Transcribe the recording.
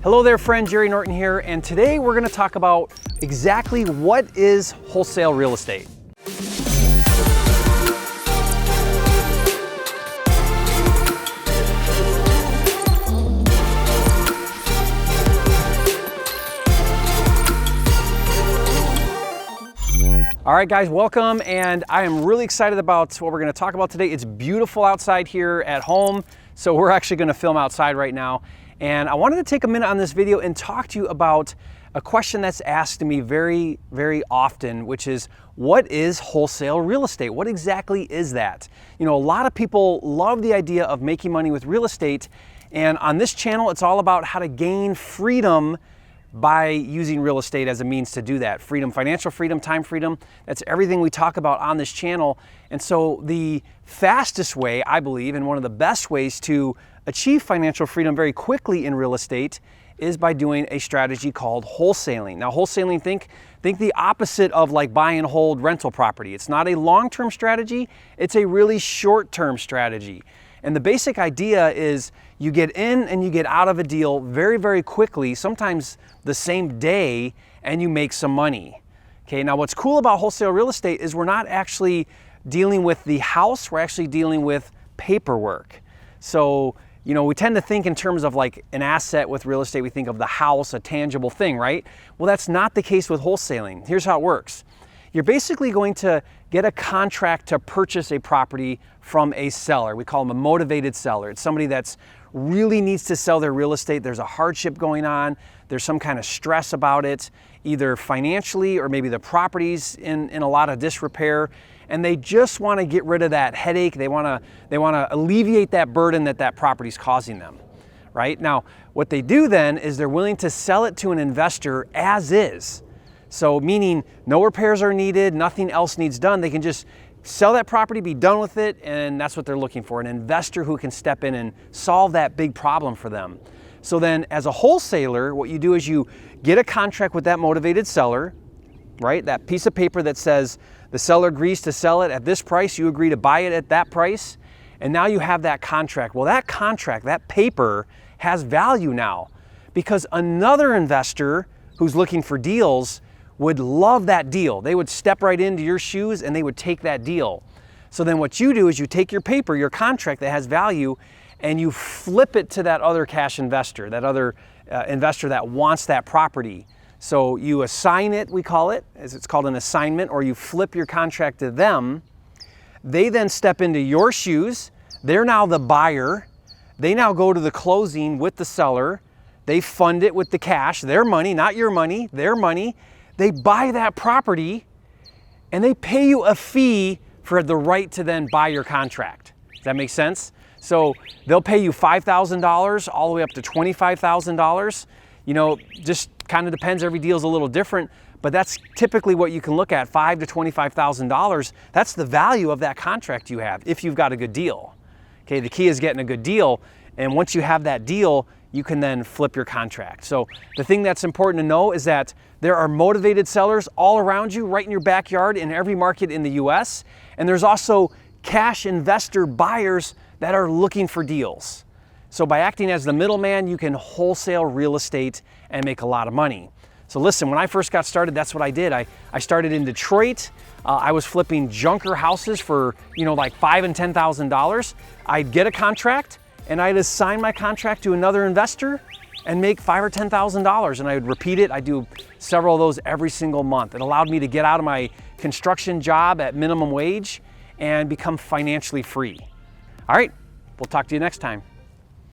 Hello there, friend. Jerry Norton here, and today we're going to talk about exactly what is wholesale real estate. All right, guys, welcome, and I am really excited about what we're going to talk about today. It's beautiful outside here at home, so we're actually going to film outside right now. And I wanted to take a minute on this video and talk to you about a question that's asked to me very, very often, which is, what is wholesale real estate? What exactly is that? You know, a lot of people love the idea of making money with real estate, and on this channel, it's all about how to gain freedom by using real estate as a means to do that. Freedom, financial freedom, time freedom, that's everything we talk about on this channel. And so the fastest way, I believe, and one of the best ways to achieve financial freedom very quickly in real estate is by doing a strategy called wholesaling. Now, wholesaling, think the opposite of like buy and hold rental property. It's not a long-term strategy, it's a really short-term strategy. And the basic idea is you get in and you get out of a deal very, very quickly, sometimes the same day, and you make some money. Okay, now what's cool about wholesale real estate is we're not actually dealing with the house, we're actually dealing with paperwork. So, you know, we tend to think in terms of like an asset with real estate, we think of the house, a tangible thing, right? Well, that's not the case with wholesaling. Here's how it works. You're basically going to get a contract to purchase a property from a seller. We call them a motivated seller. It's somebody that's really needs to sell their real estate. There's a hardship going on. There's some kind of stress about it, either financially or maybe the property's in a lot of disrepair. And they just want to get rid of that headache. They want to alleviate that burden that property's causing them, right? Now, what they do then is they're willing to sell it to an investor as is. So meaning no repairs are needed, nothing else needs done. They can just sell that property, be done with it, and that's what they're looking for, an investor who can step in and solve that big problem for them. So then as a wholesaler, what you do is you get a contract with that motivated seller, right? That piece of paper that says the seller agrees to sell it at this price, you agree to buy it at that price, and now you have that contract. Well, that contract, that paper has value now because another investor who's looking for deals would love that deal. They would step right into your shoes and they would take that deal. So then what you do is you take your paper, your contract that has value, and you flip it to that other cash investor, that other investor that wants that property. So you assign it, we call it, as it's called an assignment, or you flip your contract to them. They then step into your shoes. They're now the buyer. They now go to the closing with the seller. They fund it with the cash, their money, not your money, their money. They buy that property and they pay you a fee for the right to then buy your contract. Does that make sense? So they'll pay you $5,000 all the way up to $25,000. You know, just kind of depends. Every deal is a little different, but that's typically what you can look at, $5,000 to $25,000. That's the value of that contract you have if you've got a good deal. Okay, the key is getting a good deal, and once you have that deal, you can then flip your contract. So the thing that's important to know is that there are motivated sellers all around you, right in your backyard in every market in the US. And there's also cash investor buyers that are looking for deals. So by acting as the middleman, you can wholesale real estate and make a lot of money. So listen, when I first got started, that's what I did. I started in Detroit. I was flipping junker houses for, you know, like $5,000 and $10,000. I'd get a contract and I'd assign my contract to another investor and make $5,000 or $10,000, and I would repeat it. I do several of those every single month. It allowed me to get out of my construction job at minimum wage and become financially free. All right, we'll talk to you next time.